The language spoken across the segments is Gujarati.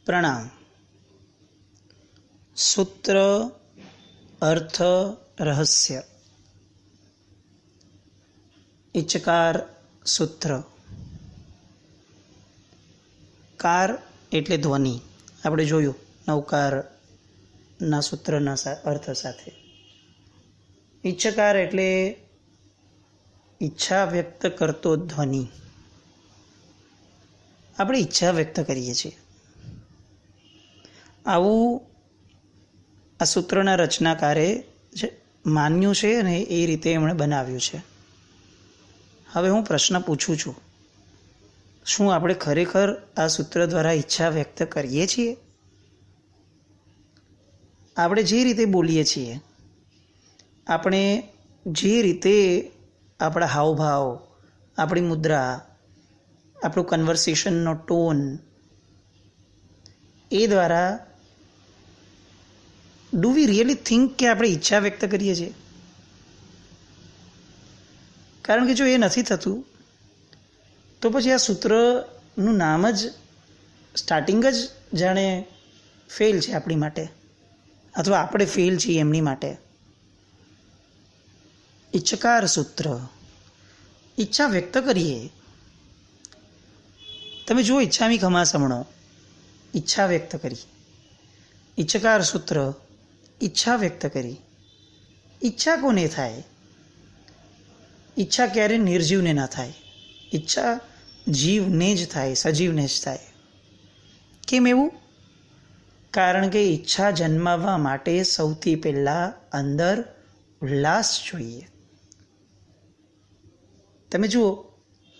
પ્રણામ. સૂત્ર અર્થ રહસ્ય. ઇચકાર સૂત્ર. કાર એટલે ધ્વનિ. આપણે જોયું નવકારના સૂત્રના અર્થ સાથે. ઇચ્છકાર એટલે ઈચ્છા વ્યક્ત કરતો ધ્વનિ. આપણે ઈચ્છા વ્યક્ત કરીએ છીએ. આવું આ સૂત્રના રચનાકારે માન્યું છે અને એ રીતે એમણે બનાવ્યું છે. હવે હું પ્રશ્ન પૂછું છું, શું આપણે ખરેખર આ સૂત્ર દ્વારા ઈચ્છા વ્યક્ત કરીએ છીએ? આપણે જે રીતે બોલીએ છીએ, આપણે જે રીતે આપણા હાવભાવ, આપણી મુદ્રા, આપણું કન્વર્સેશનનો ટોન, એ દ્વારા ડુ વી રિયલી થિંક કે આપણે ઈચ્છા વ્યક્ત કરીએ છીએ? કારણ કે જો એ નથી થતું તો પછી આ સૂત્રનું નામ જ સ્ટાર્ટિંગ જ જાણે ફેલ છે આપણી માટે, અથવા આપણે ફેલ છીએ એમની માટે. ઈચ્છકાર સૂત્ર. ઈચ્છા વ્યક્ત કરીએ. તમે જુઓ, ઈચ્છામી ખમા સમણો, ઈચ્છા વ્યક્ત કરી. ઈચ્છકાર સૂત્ર, ઈચ્છા વ્યક્ત કરી. ઈચ્છા કોને થાય? ઈચ્છા ક્યારે નિર્જીવને ના થાય. ઈચ્છા જીવને જ થાય, સજીવને જ થાય. કેમ એવું? કારણ કે ઈચ્છા જન્માવવા માટે સૌથી પહેલાં અંદર ઉલ્લાસ જોઈએ. તમે જુઓ,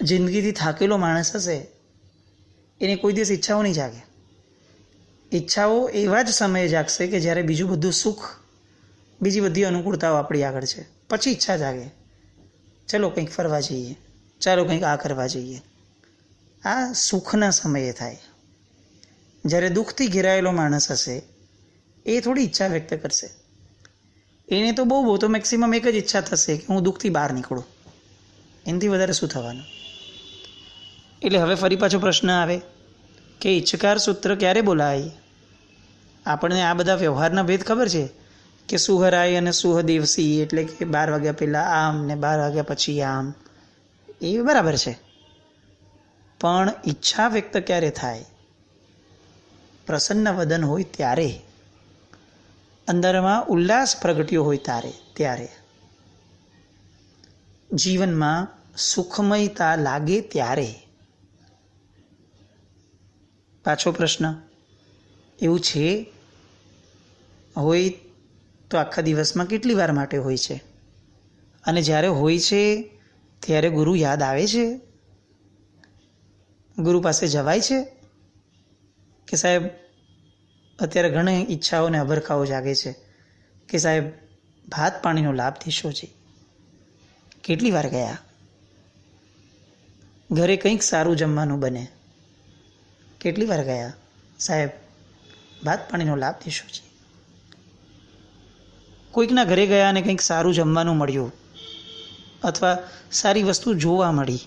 જિંદગીથી થાકેલો માણસ હશે, એને કોઈ દિવસ ઈચ્છાઓ નહીં જાગે. ઈચ્છાઓ એવા જ સમયે જાગશે કે જ્યારે બીજું બધું સુખ, બીજી બધી અનુકૂળતાઓ આપણી આગળ છે, પછી ઈચ્છા જાગે. ચલો કંઈક ફરવા જઈએ, ચાલો કંઈક આ કરવા જઈએ. આ સુખના સમયે થાય. જ્યારે દુઃખથી ઘેરાયેલો માણસ હશે, એ થોડી ઈચ્છા વ્યક્ત કરશે. એને તો બહુ તો મેક્સિમમ એક જ ઈચ્છા થશે કે હું દુઃખથી બહાર નીકળું. એનાથી વધારે શું થવાનું? એટલે હવે ફરી પાછો પ્રશ્ન આવે કે ઈચ્છકાર સૂત્ર ક્યારે બોલાય? આપણને આ બધા વ્યવહારના ભેદ ખબર છે કે સુહરાય અને સુહદેવસી, એટલે કે 12 વાગ્યા પહેલાં આમ ને 12 વાગ્યા પછી આમ, એ બરાબર છે. પણ ઈચ્છા વ્યક્ત ક્યારે થાય? પ્રસન્ન વદન હોય ત્યારે, અંદરમાં ઉલ્લાસ પ્રગટ્યો હોય ત્યારે, જીવનમાં સુખમયતા લાગે ત્યારે. પાછો પ્રશ્ન, એવું છે હોય તો આખા દિવસમાં કેટલી વાર માટે હોય છે? અને જ્યારે હોય છે ત્યારે ગુરુ યાદ આવે છે? ગુરુ પાસે જવાય છે? કે સાહેબ અત્યારે ઘણી ઈચ્છાઓને અભરખાઓ જાગે છે કે સાહેબ ભાત પાણીનો લાભ દેશો છે. કેટલી વાર ગયા? ઘરે કંઈક સારું જમવાનું બને, કેટલી વાર ગયા? સાહેબ ભાત પાણીનો લાભ દેશો છે. કોઈકના ઘરે ગયા અને કંઈક સારું જમવાનું મળ્યું, અથવા સારી વસ્તુ જોવા મળી,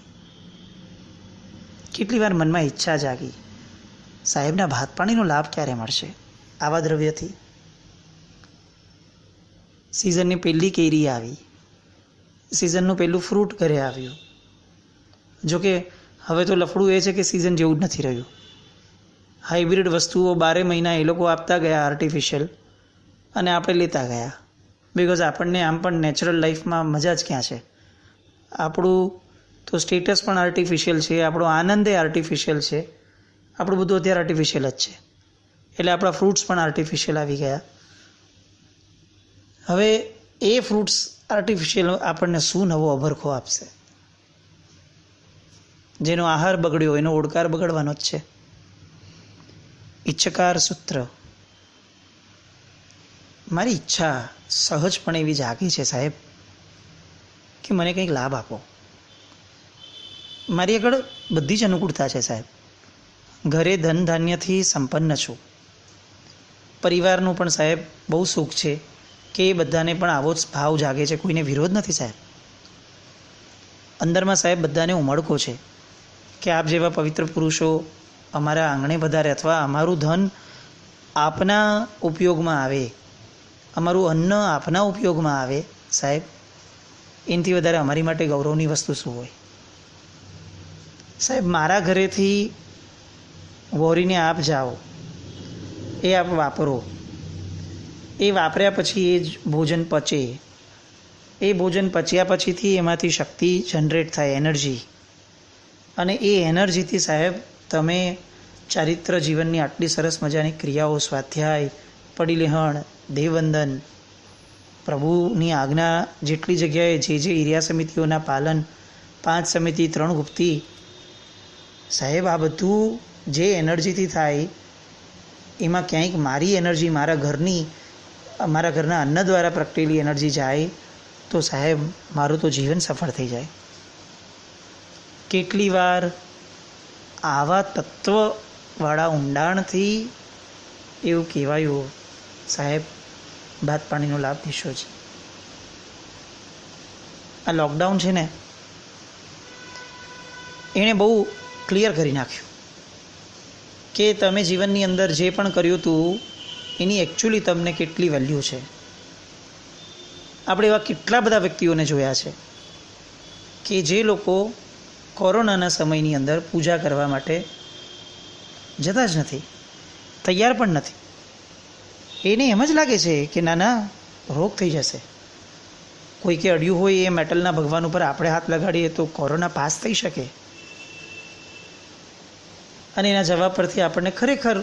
કેટલી વાર મનમાં ઈચ્છા જાગી, સાહેબના ભાત પાણીનો લાભ ક્યારે મળશે આવા દ્રવ્યથી? સિઝનની પહેલી કેરી આવી, સિઝનનું પહેલું ફ્રૂટ ઘરે આવ્યું. જોકે હવે તો લફડું એ છે કે સિઝન જેવું જ નથી રહ્યું. હાઇબ્રિડ વસ્તુઓ 12 મહિના એ લોકો આપતા ગયા આર્ટિફિશિયલ, અને આપણે લેતા ગયા. બિકોઝ આપણને આમ પણ નેચરલ લાઈફમાં મજા જ ક્યાં છે? આપણું તો સ્ટેટસ પણ આર્ટિફિશિયલ છે, આપણો આનંદ એ આર્ટિફિશિયલ છે, આપણું બધું અત્યારે આર્ટિફિશિયલ જ છે. એટલે આપણા ફ્રૂટ્સ પણ આર્ટિફિશિયલ આવી ગયા. હવે એ ફ્રૂટ્સ આર્ટિફિશિયલ આપણને શું નવો અભરખો આપશે? જેનો આહાર બગડ્યો એનો ઓડકાર બગડવાનો જ છે. ઈચ્છકાર સૂત્ર. મારી ઈચ્છા સહજપણે એવી જાગી છે સાહેબ કે મને કંઈક લાભ આપો. મારી આગળ બધી જ અનુકૂળતા છે સાહેબ. ઘરે ધન ધાન્યથી સંપન્ન છું. પરિવારનું પણ સાહેબ બહુ સુખ છે કે એ બધાને પણ આવો જ ભાવ જાગે છે, કોઈને વિરોધ નથી સાહેબ. અંદરમાં સાહેબ બધાને ઉમળકો છે કે આપ જેવા પવિત્ર પુરુષો અમારા આંગણે વધારે અથવા અમારું ધન આપના ઉપયોગમાં આવે, અમારું અન્ન આપના ઉપયોગમાં આવે, સાહેબ એનાથી વધારે અમારી માટે ગૌરવની વસ્તુ શું હોય? સાહેબ મારા ઘરેથી વોરીને આપ જાઓ, એ આપ વાપરો, એ વાપર્યા પછી એ જ ભોજન પચે, એ ભોજન પચ્યા પછીથી એમાંથી શક્તિ જનરેટ થાય, એનર્જી, અને એ એનર્જીથી સાહેબ તમે ચારિત્ર જીવનની આટલી સરસ મજાની ક્રિયાઓ, સ્વાધ્યાય, પડીલેહણ, દેવવંદન, પ્રભુની આજ્ઞા, જેટલી જગ્યાએ જે એરિયા સમિતિઓના પાલન, 5 સમિતિ 3 ગુપ્તી, સાહેબ આ બધું જે એનર્જીથી થાય એમાં ક્યાંક મારી એનર્જી, મારા ઘરના અન્ન દ્વારા પ્રગટેલી એનર્જી જાય તો સાહેબ મારું તો જીવન સફળ થઈ જાય. કેટલી વાર આવા તત્વવાળા ઊંડાણથી એવું કહેવાયું, સાહેબ ભાત પાણીનો લાભ દેશો છે. આ લોકડાઉન છે ને એણે બહુ ક્લિયર કરી નાખ્યું કે તમે જીવનની અંદર જે પણ કર્યું હતું એની એકચ્યુઅલી તમને કેટલી વેલ્યુ છે. આપણે એવા કેટલા બધા વ્યક્તિઓને જોયા છે કે જે લોકો કોરોનાના સમયની અંદર પૂજા કરવા માટે જતા જ નથી, તૈયાર પણ નથી. એને એમ જ લાગે છે કે ના રોગ થઈ જશે, કોઈ કે અડ્યું હોય એ મેટલના ભગવાન ઉપર આપણે હાથ લગાડીએ તો કોરોના પાસ થઈ શકે. અને એના જવાબ પરથી આપણને ખરેખર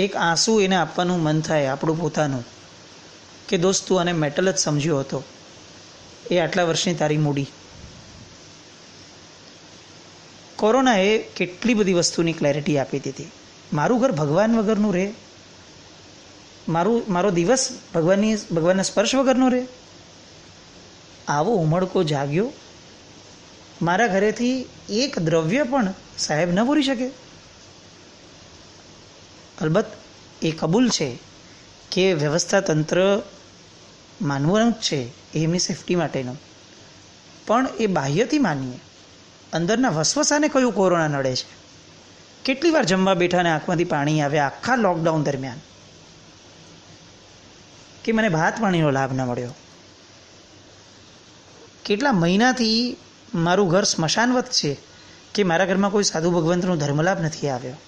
એક આંસુ એને આપવાનું મન થાય, આપણું પોતાનું, કે દોસ્ત તું આને મેટલ જ સમજ્યો હતો, એ આટલા વર્ષની તારી મૂડી. કોરોનાએ કેટલી બધી વસ્તુની ક્લેરિટી આપી દીધી. મારું ઘર ભગવાન વગરનું રહે, મારો દિવસ ભગવાનના સ્પર્શ વગરનો રહે, આવો ઉમળકો જાગ્યો. મારા ઘરેથી એક દ્રવ્ય પણ સાહેબ ન પૂરી શકે. અલબત્ત એ કબૂલ છે કે વ્યવસ્થા તંત્ર માનવાનું જ છે, એમની સેફટી માટેનું, પણ એ બાહ્યથી માનીએ, અંદરના વસવસાને કયું કોરોના નડે છે. કેટલી વાર જમવા બેઠાને આંખમાંથી પાણી આવે આખા લોકડાઉન દરમિયાન કે મને ભાત પાણીનો લાભ ન મળ્યો. કેટલા મહિનાથી મારું ઘર સ્મશાનવત છે કે મારા ઘરમાં કોઈ સાધુ ભગવંતનો ધર્મલાભ નથી આવ્યો.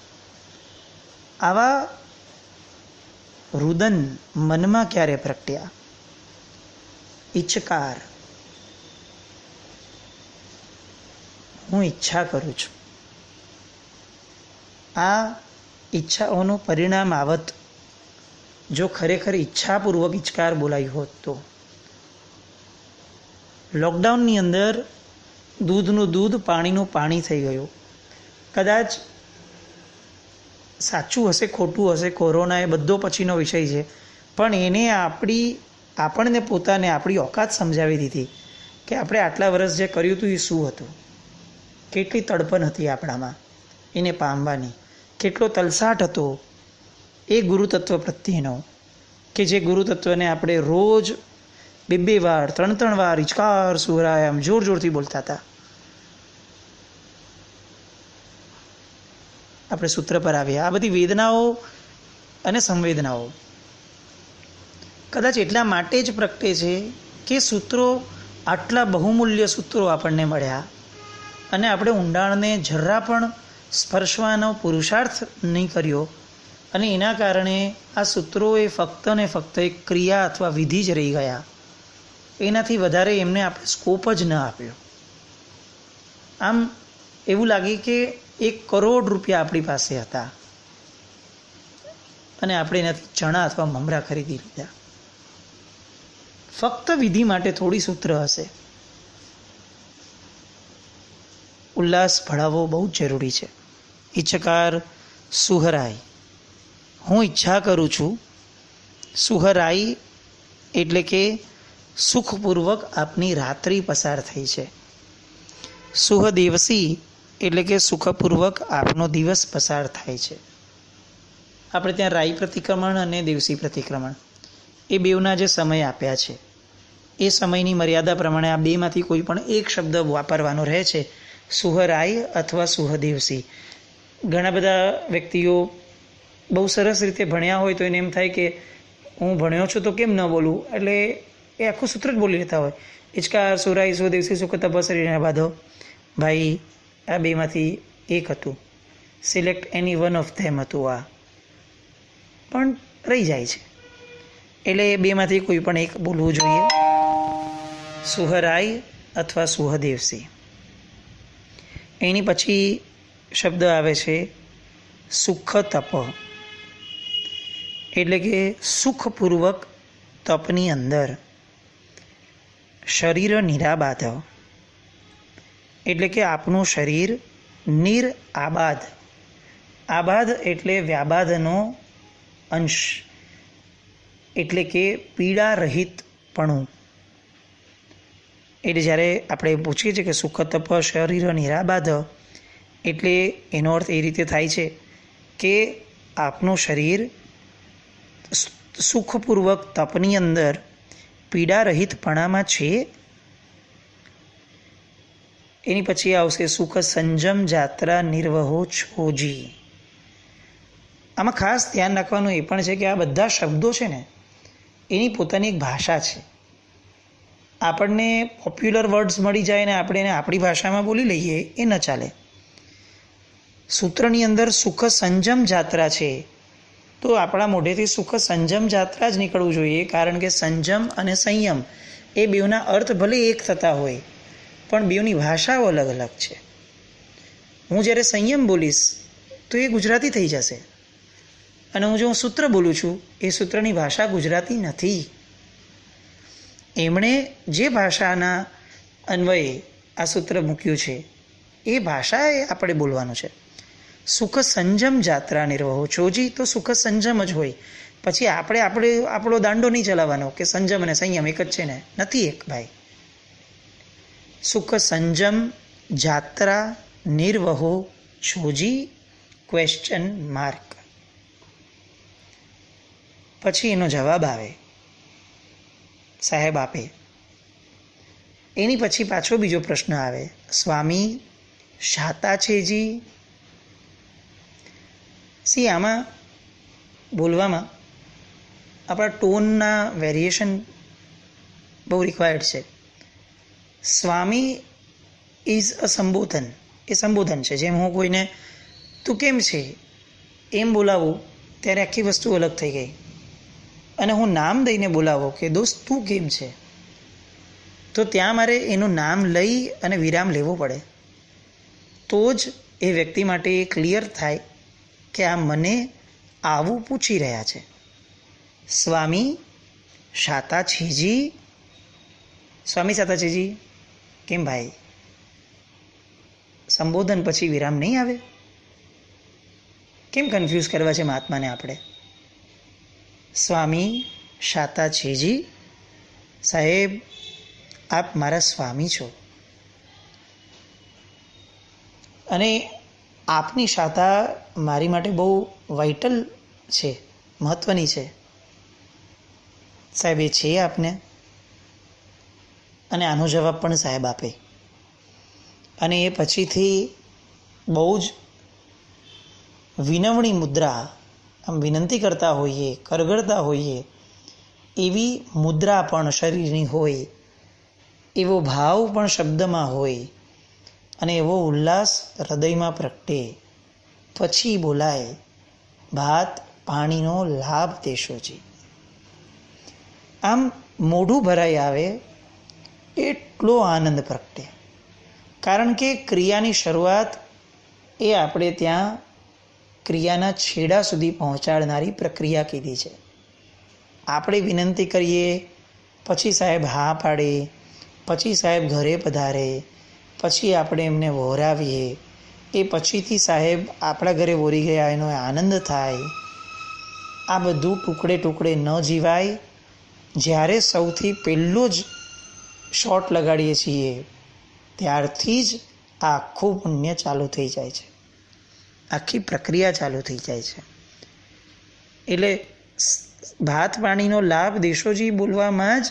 આવા રુદન મનમાં ક્યારે પ્રગટ્યા? ઈચ્છકાર, હું ઈચ્છા કરું છું. આ ઈચ્છાઓનું પરિણામ આવત જો ખરેખર ઈચ્છાપૂર્વક ઈચ્છકાર બોલાયું હોત તો. લોકડાઉનની અંદર દૂધનું દૂધ, પાણીનું પાણી થઈ ગયું. કદાચ સાચું હશે, ખોટું હશે, કોરોના એ બધો પછીનો વિષય છે, પણ એને આપણને પોતાને આપણી ઓકાત સમજાવી દીધી કે આપણે આટલા વર્ષ જે કર્યું હતું એ શું હતું. કેટલી તડપણ હતી આપણામાં એને પામવાની, કેટલો તલસાટ હતો એ ગુરુતત્વ પ્રત્યેનો, કે જે ગુરુતત્વને આપણે રોજ 2 વાર 3 વાર ઈચકાર સુહરાય આમ જોરથી બોલતા હતા. આપણે સૂત્ર પર આવ્યા. આ બધી વેદનાઓ અને સંવેદનાઓ કદાચ એટલા માટે જ પ્રગટે છે કે સૂત્રો, આટલા બહુમૂલ્ય સૂત્રો આપણને મળ્યા અને આપણે ઊંડાણને જરા પણ સ્પર્શવાનો પુરુષાર્થ નહીં કર્યો, અને એના કારણે આ સૂત્રો એ ફક્ત ને ફક્ત એક ક્રિયા અથવા વિધિ જ રહી ગયા. એનાથી વધારે એમને આપણે સ્કોપ જ ન આપ્યો. આમ એવું લાગે કે 1 કરોડ રૂપિયા આપણી પાસે હતા અને આપણે એનાથી ચણા અથવા મમરા ખરીદી લીધા. ફક્ત વિધિ માટે થોડી સૂત્ર હશે. ઉલ્લાસ ભળાવવો બહુ જ જરૂરી છે. ઈચ્છકાર સુહરાય, હું ઈચ્છા કરું છું. સુહરાઈ એટલે કે સુખપૂર્વક આપની રાત્રિ પસાર થઈ છે. સુહદેવસી એટલે કે સુખપૂર્વક આપનો દિવસ પસાર થાય છે. આપણે ત્યાં રાઈ પ્રતિક્રમણ અને દેવસી પ્રતિક્રમણ એ બેઉના જે સમય આપ્યા છે એ સમયની મર્યાદા પ્રમાણે આ બેમાંથી કોઈ પણ એક શબ્દ વાપરવાનો રહે છે, સુહરાઈ અથવા સુહદેવસી. ઘણા બધા વ્યક્તિઓ બહુ સરસ રીતે ભણ્યા હોય તો એને એમ થાય કે હું ભણ્યો છું તો કેમ ન બોલું, એટલે એ આખું સૂત્ર જ બોલી લેતા હોય. ઇચકાર સુરાઈ સ્વદેશી સુખ તપસરીને બાંધો. ભાઈ આ બેમાંથી એક હતું, select any one of them હતું, આ પણ રહી જાય છે. એટલે એ બેમાંથી કોઈ પણ એક બોલવું જોઈએ. સુહરાઈ અથવા સુહદેવસી. એની પછી શબ્દ આવે છે સુખ તપ, એટલે કે સુખપૂર્વક તપની અંદર શરીર નિરાબાધ, એટલે કે આપણું શરીર નિરાબાધ. આબાધ એટલે વ્યાબાધનો અંશ, એટલે કે પીડા રહિતપણું. એટલે જ્યારે આપણે પૂછીએ છીએ કે સુખ તપ શરીર નિરાબાધ, એટલે એનો અર્થ એ રીતે થાય છે કે આપનું શરીર સુખપૂર્વક તપની અંદર પીડા રહિતપણામાં છે. એની પછી આવશે સુખ સંજમ જાત્રા નિર્વહો છોજી. આમાં ખાસ ધ્યાન રાખવાનું એ પણ છે કે આ બધા શબ્દો છે ને એની પોતાની એક ભાષા છે. આપણને પોપ્યુલર વર્ડ્સ મળી જાય ને આપણે એને આપણી ભાષામાં બોલી લઈએ એ ન ચાલે. સૂત્રની અંદર સુખ સંજમ જાત્રા છે તો આપણા મોઢેથી સુખ સંજમ જાત્રા જ નીકળવું જોઈએ, કારણ કે સંજમ અને સંયમ એ બેઉના અર્થ ભલે એક થતા હોય પણ બેઉની ભાષાઓ અલગ અલગ છે. હું જ્યારે સંયમ બોલીશ તો એ ગુજરાતી થઈ જશે, અને હું જો સૂત્ર બોલું છું એ સૂત્રની ભાષા ગુજરાતી નથી. એમણે જે ભાષાના અન્વયે આ સૂત્ર મૂક્યું છે એ ભાષાએ આપણે બોલવાનું છે. સુખ સંજમ જાત્રા નિર્વહો છોજી, તો સુખ સંજમ જ હોય. પછી આપણે આપણો દાંડો નહીં ચલાવવાનો કે સંજમ અને સંયમ એક જ છે ને, નથી એક ભાઈ. સુખ સંજમ જાત્રા નિર્વહો છોજી ક્વેશ્ચન માર્ક. પછી એનો જવાબ આવે, સાહેબ આપે. એની પછી પાછો બીજો પ્રશ્ન આવે, સ્વામી શાતા છે જી. આમાં બોલવામાં આપણા ટોનના વેરિએશન બહુ રિક્વાયર્ડ છે. સ્વામી ઇઝ અ સંબોધન, એ સંબોધન છે. જેમ હું કોઈને તું કેમ છે એમ બોલાવું ત્યારે આખી વસ્તુ અલગ થઈ ગઈ, અને હું નામ દઈને બોલાવો કે દોસ્ત તું કેમ છે, તો ત્યાં મારે એનું નામ લઈ અને વિરામ લેવો પડે, તો જ એ વ્યક્તિ માટે એ ક્લિયર થાય કે આ મને આવું પૂછી રહ્યા છે. સ્વામી શાતા છેજી, સ્વામી શાતા છેજી કેમ ભાઈ, સંબોધન પછી વિરામ નહીં આવે? કેમ કન્ફ્યુઝ કરવા છે મહાત્માને આપણે? સ્વામી શાતા છેજી, સાહેબ આપ મારા સ્વામી છો, અને આપની શાતા મારી માટે બહુ વાઇટલ છે, મહત્ત્વની છે. સાહેબ એ છે આપને? અને આનો જવાબ પણ સાહેબ આપે. અને એ પછીથી બહુ જ વિનવણી મુદ્રા, આમ વિનંતી કરતા હોઈએ, કરગડતા હોઈએ એવી મુદ્રા પણ શરીરની હોય, એવો ભાવ પણ શબ્દમાં હોય, અને એવો ઉલ્લાસ હૃદયમાં પ્રગટે. પછી બોલાય, ભાત પાણીનો લાભ દેશોજી. આમ મોઢું ભરાઈ આવે એટલો આનંદ પ્રગટે, કારણ કે ક્રિયાની શરૂઆત એ આપણે ત્યાં ક્રિયાના છેડા સુધી પહોંચાડનારી પ્રક્રિયા કીધી છે. આપણે વિનંતી કરીએ, પછી સાહેબ હા પાડે, પછી સાહેબ ઘરે પધારે, પછી આપણે એમને વહોરાવીએ, એ પછીથી સાહેબ આપણા ઘરે વોરી ગયા એનો આનંદ થાય. આ બધું ટુકડે ટુકડે ન જીવાય. જ્યારે સૌથી પહેલો જ શોટ લગાડીએ છીએ ત્યારથી જ આ આખું પુણ્ય ચાલુ થઈ જાય છે, આખી પ્રક્રિયા ચાલુ થઈ જાય છે. એટલે ભાત પાણીનો લાભ દેશોજી બોલવામાં જ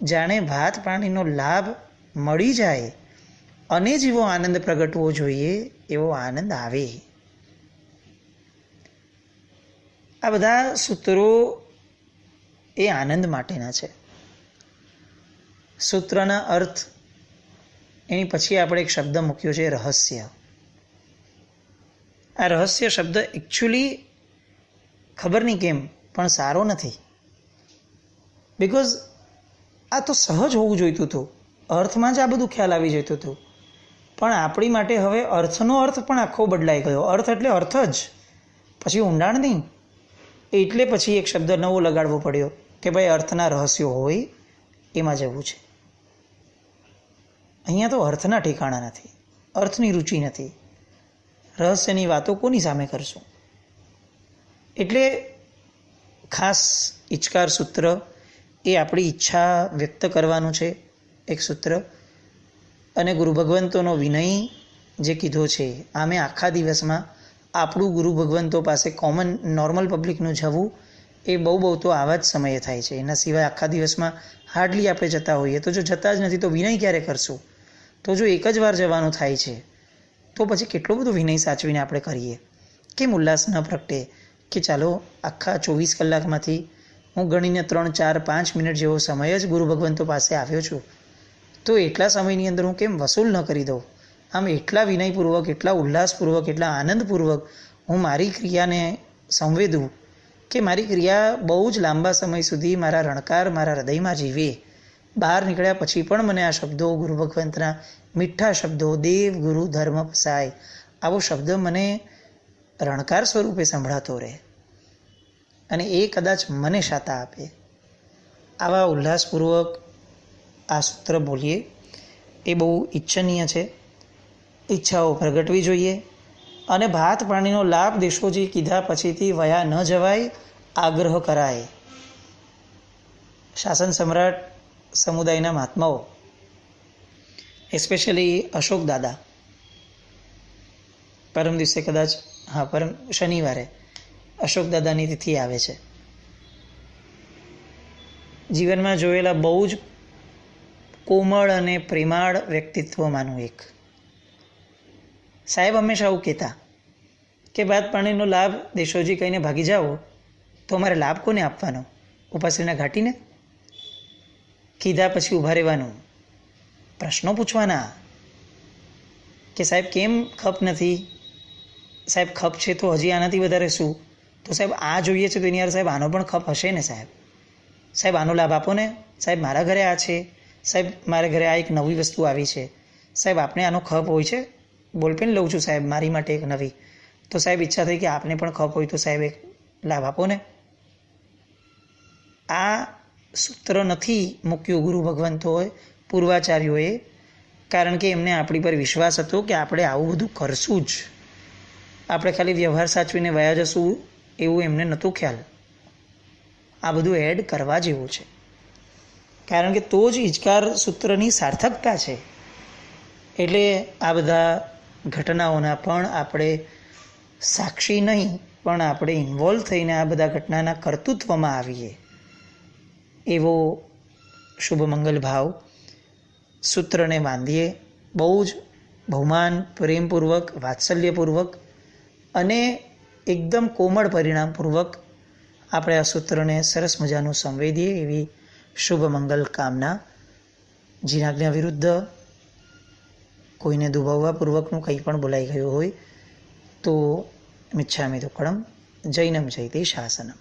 જાણે ભાત પાણીનો લાભ મળી જાય અને જેવો આનંદ પ્રગટવો જોઈએ એવો આનંદ આવે. આ બધા સૂત્રો એ આનંદ માટેના છે. સૂત્રના અર્થ એની પછી આપણે એક શબ્દ મૂક્યો છે રહસ્ય. આ રહસ્ય શબ્દ એકચ્યુઅલી ખબર નહીં કેમ પણ સારો નથી. બિકોઝ આ તો સહજ હોવું જોઈતું હતું, અર્થમાં જ આ બધું ખ્યાલ આવી જતું હતું. પણ આપણી માટે હવે અર્થનો અર્થ પણ આખો બદલાઈ ગયો. અર્થ એટલે અર્થ જ, પછી ઊંડાણ નહીં. એટલે પછી એક શબ્દ નવો લગાડવો પડ્યો કે ભાઈ અર્થના રહસ્યો હોય એમાં જવું છે. અહીંયા તો અર્થના ઠેકાણા નથી, અર્થની રુચિ નથી. રહસ્યની વાતો કોની સામે કરશું? એટલે ખાસ ઈચકાર સૂત્ર એ આપણી ઈચ્છા વ્યક્ત કરવાનું છે એક સૂત્ર. અને ગુરુ ભગવંતોનો વિનય જે કીધો છે, આમે આખા દિવસમાં આપણું ગુરુ ભગવંતો પાસે કોમન નોર્મલ પબ્લિકનું જવું એ બહુ તો આવા જ સમયે થાય છે. એના સિવાય આખા દિવસમાં હાર્ડલી આપણે જતા હોઈએ. તો જો જતા જ નથી તો વિનય ક્યારે કરશું? તો જો એક જ વાર જવાનું થાય છે તો પછી કેટલો બધો વિનય સાચવીને આપણે કરીએ. કેમ ઉલ્લાસ ન પ્રગટે કે ચાલો આખા 24 કલાકમાંથી હું ગણીને 3, 4, 5 મિનિટ જેવો સમય જ ગુરુ ભગવંતો પાસે આવ્યો છું, તો એટલા સમયની અંદર હું કેમ વસૂલ ન કરી દઉં? આમ એટલા વિનયપૂર્વક, એટલા ઉલ્લાસપૂર્વક, એટલા આનંદપૂર્વક હું મારી ક્રિયાને સંવેદું કે મારી ક્રિયા બહુ જ લાંબા સમય સુધી મારા રણકાર મારા હૃદયમાં જીવે. બહાર નીકળ્યા પછી પણ મને આ શબ્દો, ગુરુ ભગવંતના મીઠા શબ્દો, દેવ ગુરુ ધર્મ પસાય, આવો શબ્દ મને રણકાર સ્વરૂપે સંભળાતો રહે અને એ કદાચ મને શાતા આપે. આવા ઉલ્લાસપૂર્વક આ સૂત્ર બોલીએ એ બહુ ઈચ્છનીય છે. ઈચ્છાઓ પ્રગટવી જોઈએ અને ભાત પાણીનો લાભ દેશોજી કીધા પછીથી વયા ન જવાય, આગ્રહ કરાય. શાસન સમ્રાટ સમુદાયના મહાત્માઓ, એસ્પેશિયલી અશોક દાદા, પરમ દિવસે કદાચ શનિવારે અશોક દાદાની તિથિ આવે છે. જીવનમાં જોયેલા બહુ જ કોમળ અને પ્રેમાળ વ્યક્તિત્વમાંનું એક. સાહેબ હંમેશા આવું કહેતા કે ભાત પાણીનો લાભ દેશોજી કહીને ભાગી જાઓ તો અમારે લાભ કોને આપવાનો? ઉપાશ્રીના ઘાટીને? કીધા પછી ઊભા રહેવાનું, પ્રશ્નો પૂછવાના કે સાહેબ કેમ ખપ નથી? સાહેબ ખપ છે તો હજી આનાથી વધારે શું? તો સાહેબ આ જોઈએ છે તો એની યાર સાહેબ આનો પણ ખપ હશે ને? સાહેબ આનો લાભ આપો ને. સાહેબ મારા ઘરે આ છે, સાહેબ મારા ઘરે આ એક નવી વસ્તુ આવી છે, સાહેબ આપને આનો ખપ હોય છે? બોલપેન લઉં છું સાહેબ મારી માટે એક નવી, તો સાહેબ ઈચ્છા થઈ કે આપને પણ ખપ હોય તો સાહેબ એક લાભ આપો ને. આ સૂત્ર નથી મૂક્યું ગુરુ ભગવંતોએ, પૂર્વાચાર્યોએ, કારણ કે એમને આપણી પર વિશ્વાસ હતો કે આપણે આવું બધું કરશું જ, આપણે ખાલી વ્યવહાર સાચવીને વયા જશું એવું એમને નહોતું ખ્યાલ. આ બધું એડ કરવા જેવું છે, કારણ કે તો જ ઈચકાર સૂત્રની સાર્થકતા છે. એટલે આ બધા ઘટનાઓના પણ આપણે સાક્ષી નહીં પણ આપણે ઇન્વોલ્વ થઈને આ બધા ઘટનાના કર્તૃત્વમાં આવીએ એવો શુભ મંગલ ભાવ સૂત્રને બાંધીએ. બહુ જ બહુમાન, પ્રેમપૂર્વક, વાત્સલ્યપૂર્વક અને એકદમ કોમળ પરિણામપૂર્વક આપણે આ સૂત્રને સરસ મજાનું સંવેદીએ એવી શુભ મંગલ કામના. જીનાજ્ઞા વિરુદ્ધ કોઈને દુભાવવાપૂર્વકનું કંઈ પણ બોલાઈ ગયું હોય તો મિચ્છામિ દુક્કડમ. જૈનમ જયતે શાસનમ.